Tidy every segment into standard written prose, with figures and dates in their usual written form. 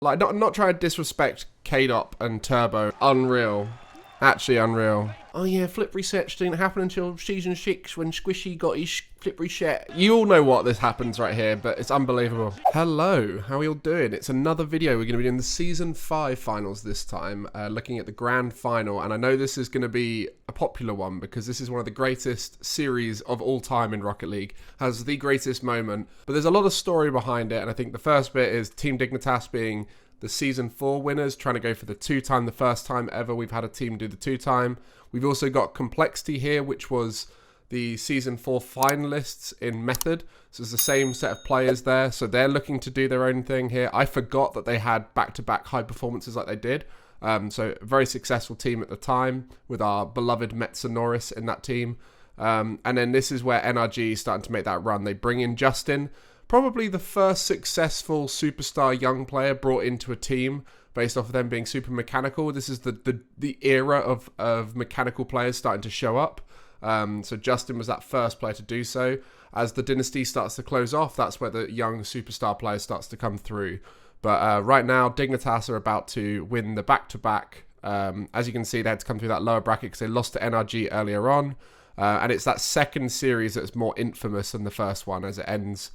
Like, not trying to disrespect K-Dop and Turbo. Unreal. Actually unreal. Oh yeah, flip resets didn't happen until season 6 when Squishy got his flip reset. You all know what this happens right here, but it's unbelievable. Hello, how are you all doing? It's another video. We're going to be doing the season 5 finals this time, looking at the grand final. And I know this is going to be a popular one because this is one of the greatest series of all time in Rocket League. Has the greatest moment, but there's a lot of story behind it. And I think the first bit is Team Dignitas being the season 4 winners, trying to go for the 2-time, the first time ever we've had a team do the 2-time. We've also got Complexity here, which was the season 4 finalists in Method. So it's the same set of players there. So they're looking to do their own thing here. I forgot that they had back-to-back high performances like they did. So a very successful team at the time with our beloved Metsonoris in that team. And then this is where NRG is starting to make that run. They bring in Justin. Probably the first successful superstar young player brought into a team based off of them being super mechanical. This is the era of mechanical players starting to show up. So Justin was that first player to do so. As the dynasty starts to close off, that's where the young superstar player starts to come through. But right now, Dignitas are about to win the back-to-back. As you can see, they had to come through that lower bracket because they lost to NRG earlier on. And it's that second series that's more infamous than the first one as it ends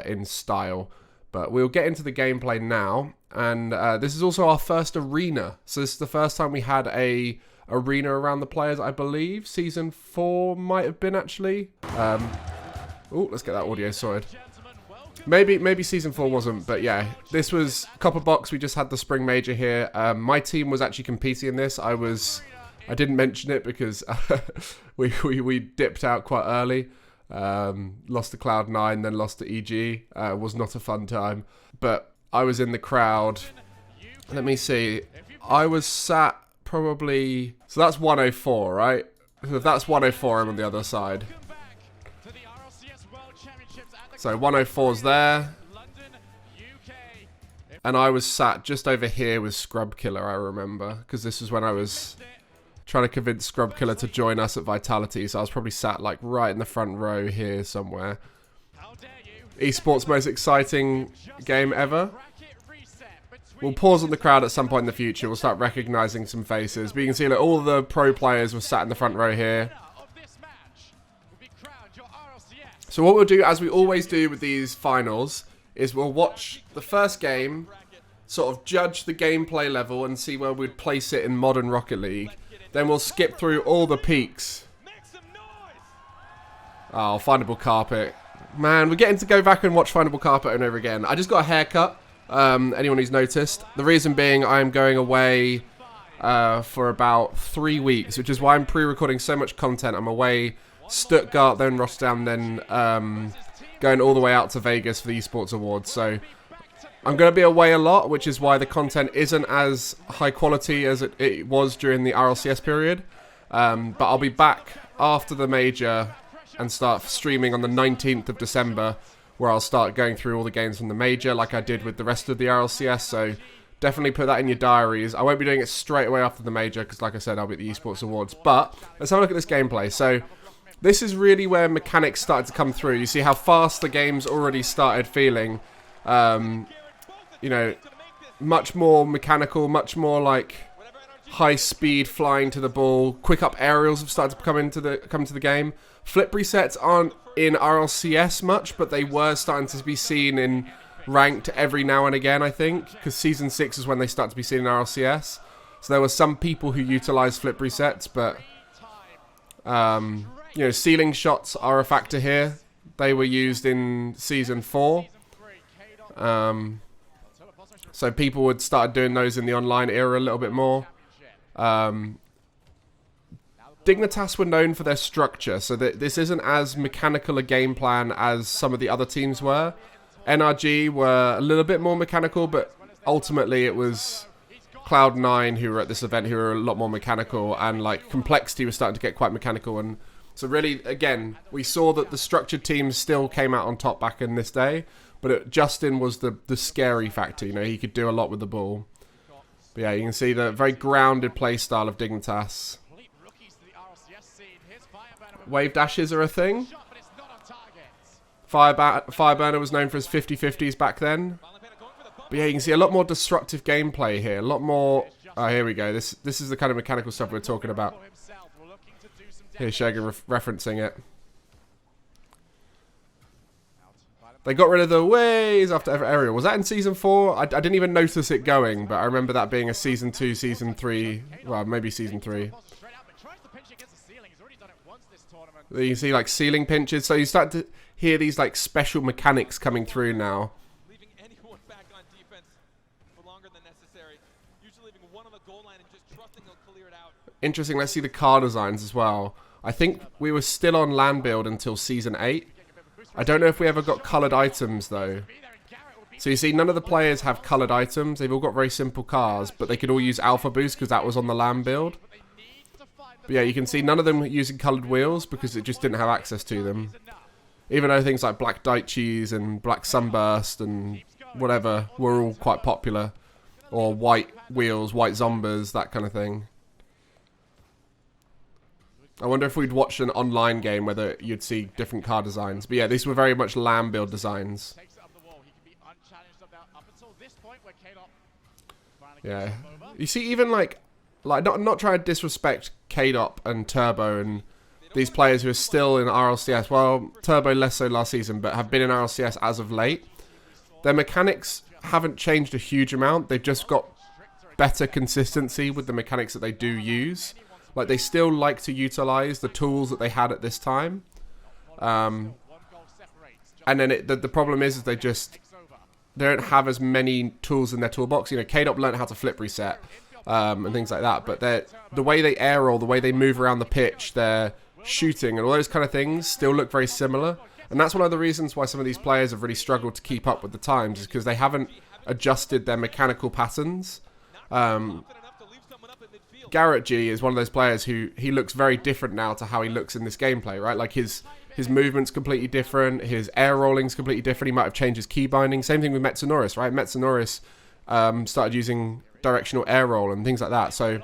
in style. But we'll get into the gameplay now, and this is also our first arena. So this is the first time we had a arena around the players, I believe. Season 4 might have been, actually. Oh, let's get that audio sorted. Maybe season 4 wasn't, but yeah, this was Copper Box. We just had the spring major here. My team was actually competing in this. I didn't mention it because we dipped out quite early. Lost to Cloud9, then lost to EG. Was not a fun time, but I was in the crowd. Let me see. I was sat probably, so that's 104, right? So if that's 104, I'm on the other side. So 104's there, and I was sat just over here with Scrub Killer, I remember, because this was when I was trying to convince Scrub Killer to join us at Vitality, so I was probably sat like right in the front row here somewhere. Esports most exciting game ever. We'll pause on the crowd at some point in the future. We'll start recognizing some faces. But you can see that all the pro players were sat in the front row here. So what we'll do, as we always do with these finals, is we'll watch the first game, sort of judge the gameplay level and see where we'd place it in modern Rocket League. Then we'll skip through all the peaks. Oh, Findable Carpet. Man, we're getting to go back and watch Findable Carpet over and over again. I just got a haircut, anyone who's noticed. The reason being I'm going away for about 3 weeks, which is why I'm pre-recording so much content. I'm away Stuttgart, then Rotterdam, then going all the way out to Vegas for the Esports Awards. So I'm going to be away a lot, which is why the content isn't as high quality as it was during the RLCS period. But I'll be back after the major and start streaming on the 19th of December, where I'll start going through all the games from the major like I did with the rest of the RLCS. So definitely put that in your diaries. I won't be doing it straight away after the major because, like I said, I'll be at the Esports Awards. But let's have a look at this gameplay. So this is really where mechanics started to come through. You see how fast the game's already started feeling. You know, much more mechanical, much more like high speed flying to the ball. Quick up aerials have started to come into the game. Flip resets aren't in RLCS much, but they were starting to be seen in ranked every now and again, I think, because season 6 is when they start to be seen in RLCS. So there were some people who utilized flip resets, but you know, ceiling shots are a factor here. They were used in season 4. So people would start doing those in the online era a little bit more. Dignitas were known for their structure, so that this isn't as mechanical a game plan as some of the other teams were. NRG were a little bit more mechanical, but ultimately it was Cloud9 who were at this event who were a lot more mechanical, and like Complexity was starting to get quite mechanical. And so really, again, we saw that the structured teams still came out on top back in this day, but Justin was the scary factor. You know, he could do a lot with the ball. But yeah, you can see the very grounded play style of Dignitas. Wave dashes are a thing. Fireburner was known for his 50-50s back then. But But yeah, you can see a lot more destructive gameplay here. A lot more... Oh, here we go. This is the kind of mechanical stuff we're talking about. Here's Shogun referencing it. They got rid of the ways after aerial. Was that in Season 4? I didn't even notice it going, but I remember that being a Season 2, Season 3. Well, maybe Season 3. You can see, like, ceiling pinches. So you start to hear these, like, special mechanics coming through now. Interesting, let's see the car designs as well. I think we were still on land build until Season 8. I don't know if we ever got coloured items, though. So you see, none of the players have coloured items. They've all got very simple cars, but they could all use Alpha Boost because that was on the land build. But yeah, you can see none of them using coloured wheels because it just didn't have access to them. Even though things like Black Daichis and Black Sunburst and whatever were all quite popular. Or white wheels, white Zombas, that kind of thing. I wonder if we'd watch an online game whether you'd see different car designs. But yeah, these were very much land build designs. Yeah. You see, even like not trying to disrespect K-Dop and Turbo and these players who are still in RLCS. Well, Turbo less so last season, but have been in RLCS as of late. Their mechanics haven't changed a huge amount. They've just got better consistency with the mechanics that they do use. Like, they still like to utilize the tools that they had at this time. And then the problem is they don't have as many tools in their toolbox. You know, K-Dop learned how to flip reset and things like that. But the way they air roll, the way they move around the pitch, their shooting and all those kind of things still look very similar. And that's one of the reasons why some of these players have really struggled to keep up with the times, is because they haven't adjusted their mechanical patterns. Garrett G is one of those players who he looks very different now to how he looks in this gameplay, right? Like his movement's completely different, his air rolling's completely different. He might have changed his key binding. Same thing with Metsunoris, right? Metsunoris started using directional air roll and things like that. So,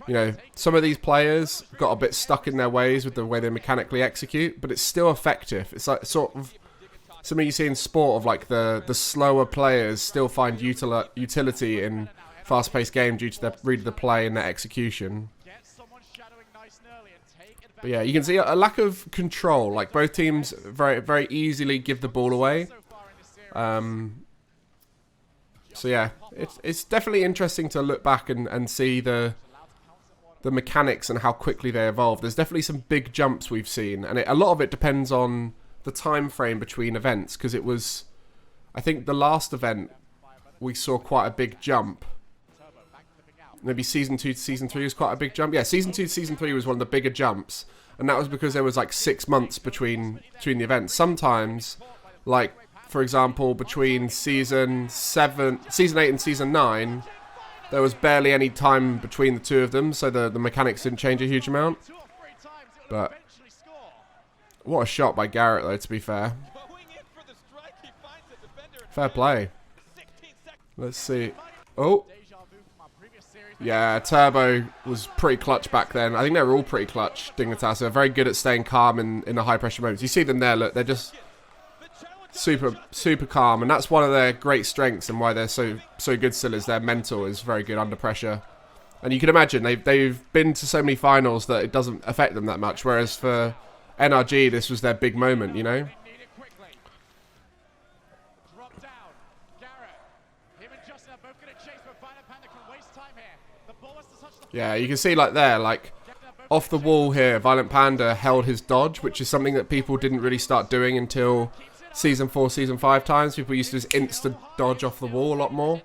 you know, some of these players got a bit stuck in their ways with the way they mechanically execute, but it's still effective. It's like sort of something you see in sport of like the slower players still find utility in fast-paced game due to their read of the play and their execution. But yeah, you can see a lack of control. Like, both teams very, very easily give the ball away. So yeah, it's definitely interesting to look back and see the mechanics and how quickly they evolve. There's definitely some big jumps we've seen, and a lot of it depends on the time frame between events, because it was, I think the last event we saw quite a big jump. Maybe Season 2 to Season 3 was quite a big jump. Yeah, Season 2 to Season 3 was one of the bigger jumps. And that was because there was like 6 months between the events. Sometimes, like, for example, between Season 8 and Season 9, there was barely any time between the two of them. So the mechanics didn't change a huge amount. But what a shot by Garrett, though, to be fair. Fair play. Let's see. Oh. Yeah, Turbo was pretty clutch back then. I think they were all pretty clutch, Dignitas. They're very good at staying calm in the high-pressure moments. You see them there, look. They're just super, super calm. And that's one of their great strengths and why they're so good still, is their mental is very good under pressure. And you can imagine, they've been to so many finals that it doesn't affect them that much. Whereas for NRG, this was their big moment, you know? Yeah, you can see like there, like off the wall here, Violent Panda held his dodge, which is something that people didn't really start doing until Season 4, Season 5 times. People used to just instant dodge off the wall a lot more.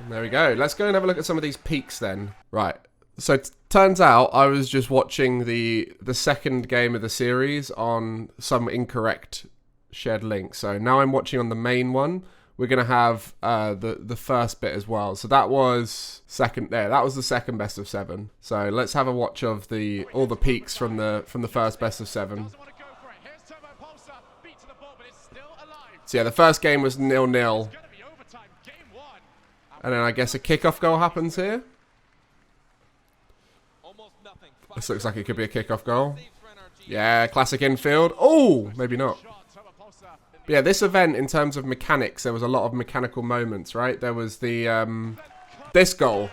And there we go. Let's go and have a look at some of these peaks then. Right. So it turns out I was just watching the second game of the series on some incorrect shared link. So now I'm watching on the main one. We're going to have the first bit as well. So that was second there. That was the second best of 7. So let's have a watch of all the peaks from the first best of 7. So yeah, the first game was 0-0. And then I guess a kickoff goal happens here. This looks like it could be a kickoff goal. Yeah, classic infield. Oh, maybe not. But yeah, this event, in terms of mechanics, there was a lot of mechanical moments, right? There was the this goal.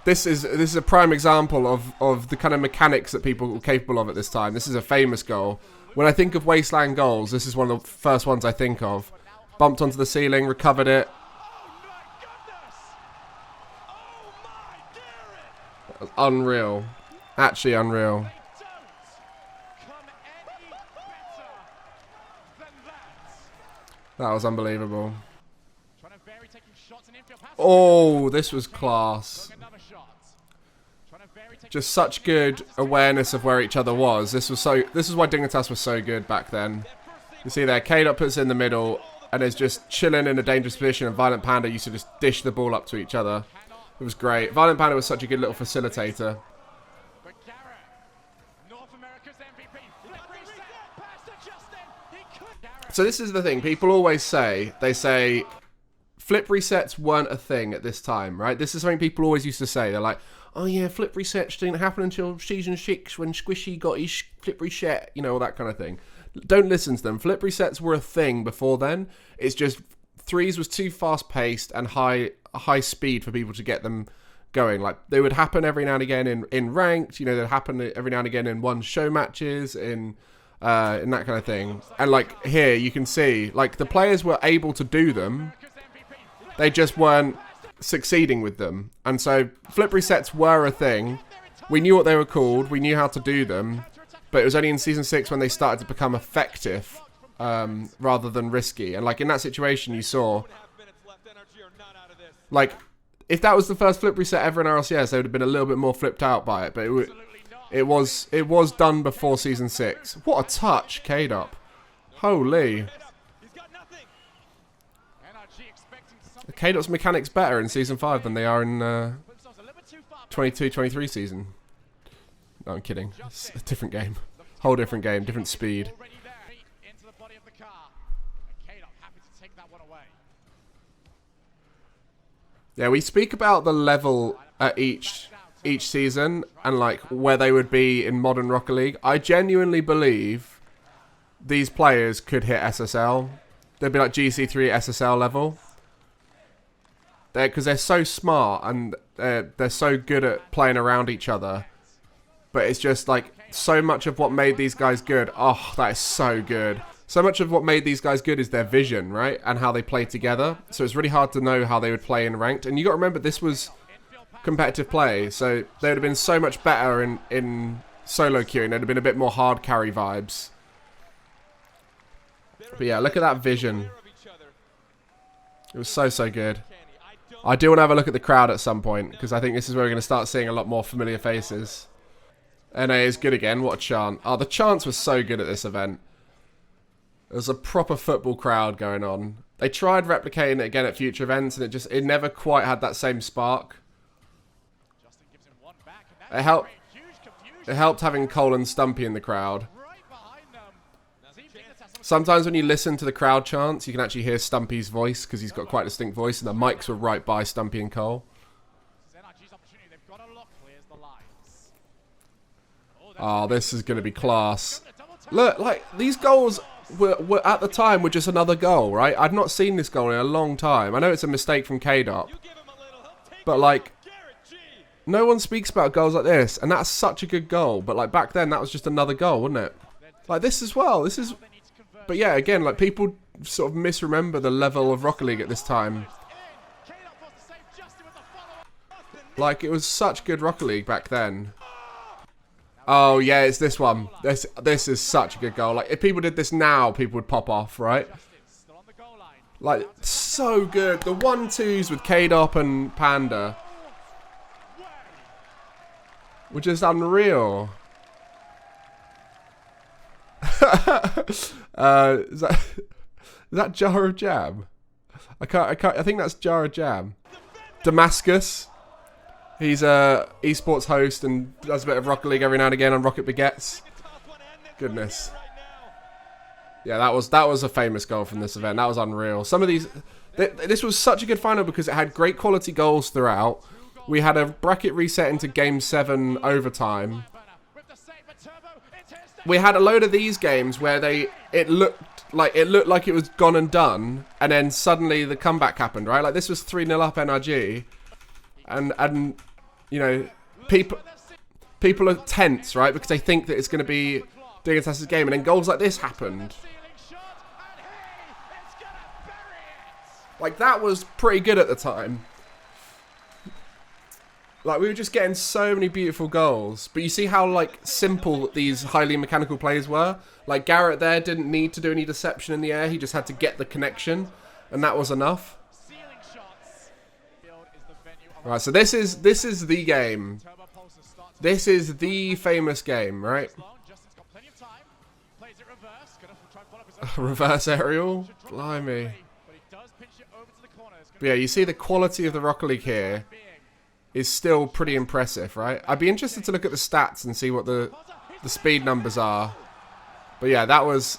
This is a prime example of the kind of mechanics that people were capable of at this time. This is a famous goal. When I think of Wasteland goals, this is one of the first ones I think of. Bumped onto the ceiling, recovered it. That was unreal. Actually unreal. That was unbelievable. Oh, this was class. Just such good awareness of where each other was. This is why Dignitas was so good back then. You see there, K-Dot puts in the middle and is just chilling in a dangerous position, and Violent Panda used to just dish the ball up to each other. It was great. Violent Panda was such a good little facilitator. So this is the thing, people always say, they say, flip resets weren't a thing at this time, right? This is something people always used to say. They're like, oh yeah, flip resets didn't happen until season 6 when Squishy got his flip reset, you know, all that kind of thing. Don't listen to them. Flip resets were a thing before then. It's just threes was too fast paced and high speed for people to get them going. Like, they would happen every now and again in ranked, you know, they'd happen every now and again in one show matches, in that kind of thing. And like here you can see, like, the players were able to do them, they just weren't succeeding with them. And so flip resets were a thing. We knew what they were called, we knew how to do them, but it was only in season 6 when they started to become effective rather than risky. And like in that situation you saw, like, if that was the first flip reset ever in RLCS, they would have been a little bit more flipped out by it, but it was done before season 6. What a touch, K-Dop. Holy. K-Dop's mechanics better in season 5 than they are in 22-23 season. No, I'm kidding. It's a different game. Whole different game, different speed. Yeah, we speak about the level at each season and like where they would be in modern Rocket League. I genuinely believe these players could hit SSL. They'd be like GC3 SSL level. Because they're so smart and they're so good at playing around each other. But it's just like so much of what made these guys good. Oh, that is so good. So much of what made these guys good is their vision, right? And how they play together. So it's really hard to know how they would play in ranked. And you got to remember, this was competitive play. So they would have been so much better in solo queuing. There'd have been a bit more hard carry vibes. But yeah, look at that vision. It was so, so good. I do want to have a look at the crowd at some point, because I think this is where we're going to start seeing a lot more familiar faces. NA is good again. What a chant. Oh, the chants were so good at this event. There was a proper football crowd going on. They tried replicating it again at future events, and it never quite had that same spark. It helped having Cole and Stumpy in the crowd. Sometimes when you listen to the crowd chants, you can actually hear Stumpy's voice, because he's got quite a distinct voice, and the mics were right by Stumpy and Cole. Oh, this is going to be class. Look, like, these goals were at the time were just another goal, right? I'd not seen this goal in a long time. I know it's a mistake from K-Dop, but like, no one speaks about goals like this, and that's such a good goal. But like back then, that was just another goal, wasn't it? Like this as well. This is, but yeah, again, like people sort of misremember the level of Rocket League at this time. Like, it was such good Rocket League back then. Oh yeah, it's this one. This is such a good goal. Like, if people did this now, people would pop off, right? Like, so good. The 1-2s with K-Dop and Panda were just unreal. Is that Jar of Jam? I think that's Jar of Jam. Damascus. He's a esports host and does a bit of Rocket League every now and again on Rocket Baguettes. Goodness. Yeah, that was a famous goal from this event. That was unreal. Some of these, this was such a good final because it had great quality goals throughout. We had a bracket reset into Game 7 overtime. we had a load of these games where it looked like it was gone and done, and then suddenly the comeback happened, right? Like this was 3-0 up NRG, and you know, people are tense, right? Because they think that it's going to be Dignitas's game, and then goals like this happened. Like that was pretty good at the time. Like, we were just getting so many beautiful goals. But you see how, like, simple these highly mechanical plays were? Like, Garrett there didn't need to do any deception in the air. He just had to get the connection. And that was enough. Right, so this is the game. This is the famous game, right? Reverse aerial? Blimey. But yeah, you see the quality of the Rocket League here is still pretty impressive, right? I'd be interested to look at the stats and see what the speed numbers are. But yeah,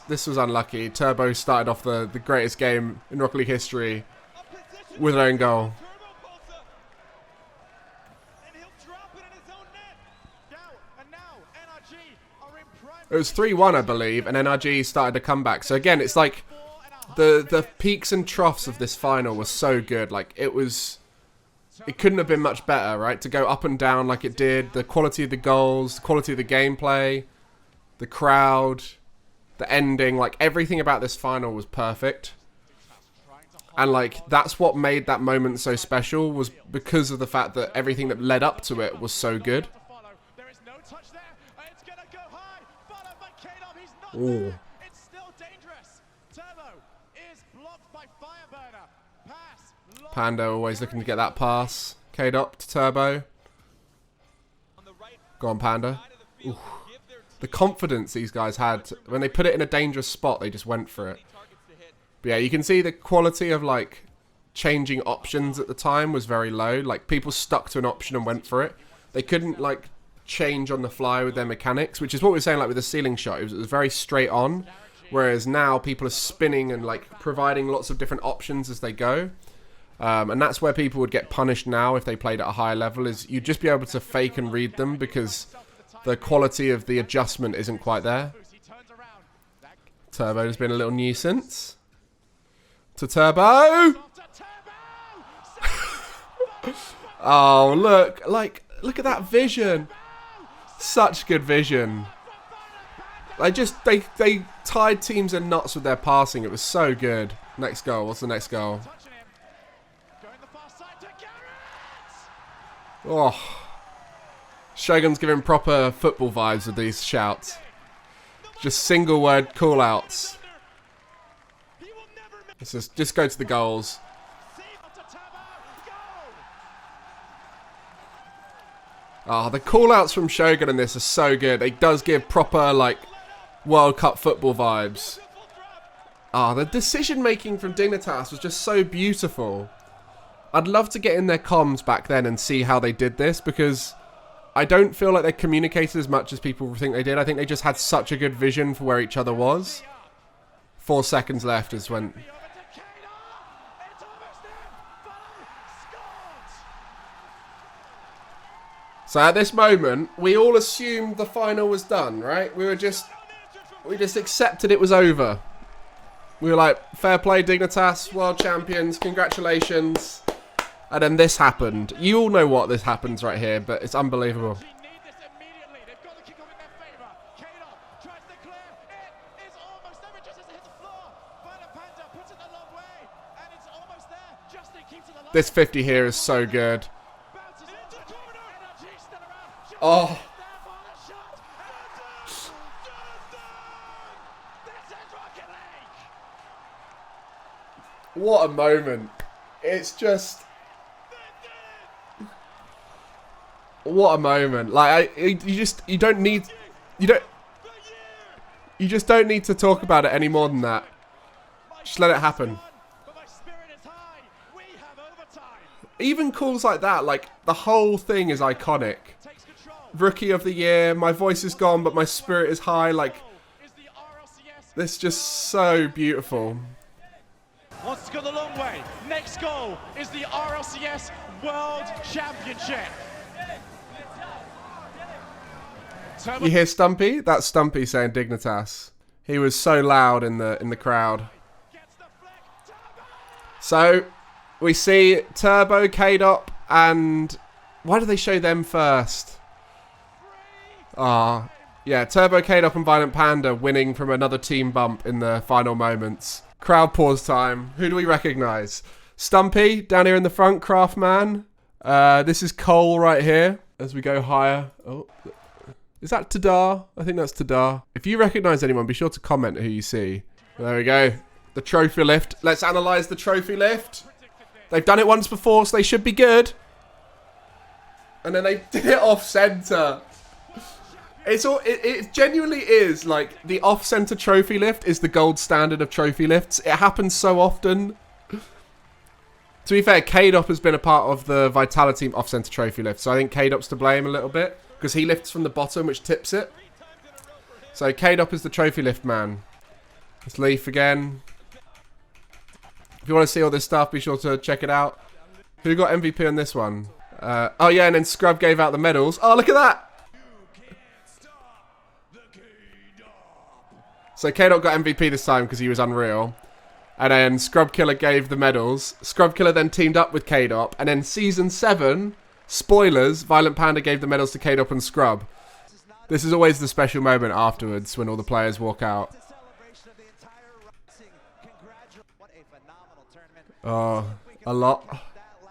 this was unlucky. Turbo started off the greatest game in Rocket League history with an own goal. It was 3-1, I believe, and NRG started a comeback. So again, it's like the peaks and troughs of this final was so good. Like it couldn't have been much better, right? To go up and down like it did. The quality of the goals, the quality of the gameplay, the crowd, the ending. Like, everything about this final was perfect. And, like, that's what made that moment so special, was because of the fact that everything that led up to it was so good. Ooh. Panda always looking to get that pass. K-Dop to Turbo. Go on, Panda. Ooh. The confidence these guys had. When they put it in a dangerous spot, they just went for it. But yeah, you can see the quality of, like, changing options at the time was very low. Like, people stuck to an option and went for it. They couldn't, like, change on the fly with their mechanics, which is what we were saying, like, with the ceiling shot. It was very straight on. Whereas now, people are spinning and, like, providing lots of different options as they go. And that's where people would get punished now if they played at a higher level, is you'd just be able to fake and read them because the quality of the adjustment isn't quite there. Turbo has been a little nuisance. To Turbo! Oh, look at that vision. Such good vision. They tied teams in knots with their passing. It was so good. Next goal. What's the next goal? Oh, Shogun's giving proper football vibes with these shouts. Just single word call-outs. Just go to the goals. Oh, the call-outs from Shogun in this are so good. It does give proper, like, World Cup football vibes. Oh, the decision-making from Dignitas was just so beautiful. I'd love to get in their comms back then and see how they did this, because I don't feel like they communicated as much as people think they did. I think they just had such a good vision for where each other was. 4 seconds left is when... So at this moment, we all assumed the final was done, right? We just accepted it was over. We were like, fair play, Dignitas, world champions, congratulations. And then this happened. You all know what this happens right here, but it's unbelievable. This 50 here is so good. Oh. What a moment. It's just... What a moment. Like, you just don't need to talk about it any more than that. Just let it happen. Even calls like that, like, the whole thing is iconic. Rookie of the year, my voice is gone, but my spirit is high. Like, this is just so beautiful. Wants to go the long way. Next goal is the RLCS World Championship. You hear Stumpy? That's Stumpy saying Dignitas. He was so loud in the crowd. So we see Turbo, K-Dop, and why do they show them first? Yeah, Turbo, K-Dop, and Violent Panda winning from another team bump in the final moments. Crowd pause time. Who do we recognise? Stumpy down here in the front, Craftman. This is Cole right here as we go higher. Oh, is that Tadar? I think that's Tadar. If you recognise anyone, be sure to comment who you see. There we go. The trophy lift. Let's analyse the trophy lift. They've done it once before, so they should be good. And then they did it off centre. It genuinely is like the off centre trophy lift is the gold standard of trophy lifts. It happens so often. To be fair, K-Dop has been a part of the Vitality off centre trophy lift, so I think K-Dop's to blame a little bit because he lifts from the bottom, which tips it. So K-Dop is the trophy lift man. Let's Leaf again. If you want to see all this stuff, be sure to check it out. Who got MVP on this one? Oh yeah, and then Scrub gave out the medals. Oh, look at that! So K-Dop got MVP this time because he was unreal. And then Scrub Killer gave the medals. Scrub Killer then teamed up with K-Dop. And then Season 7, spoilers, Violent Panda gave the medals to K-Dop and Scrub. This is always the special moment afterwards when all the players walk out. Oh, a lot.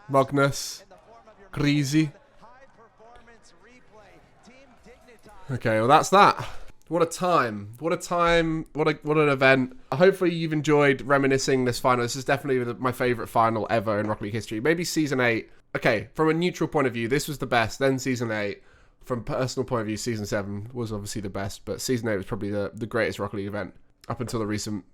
Magnus. Greasy. Okay, well that's that. What a time. What a time. What an event. Hopefully you've enjoyed reminiscing this final. This is definitely my favourite final ever in Rocket League history. Maybe Season 8. Okay, from a neutral point of view, this was the best. Then Season 8. From a personal point of view, Season 7 was obviously the best. But Season 8 was probably the greatest Rocket League event up until the recent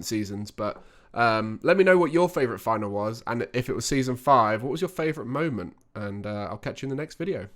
seasons. But let me know what your favourite final was. And if it was Season 5, what was your favourite moment? And I'll catch you in the next video.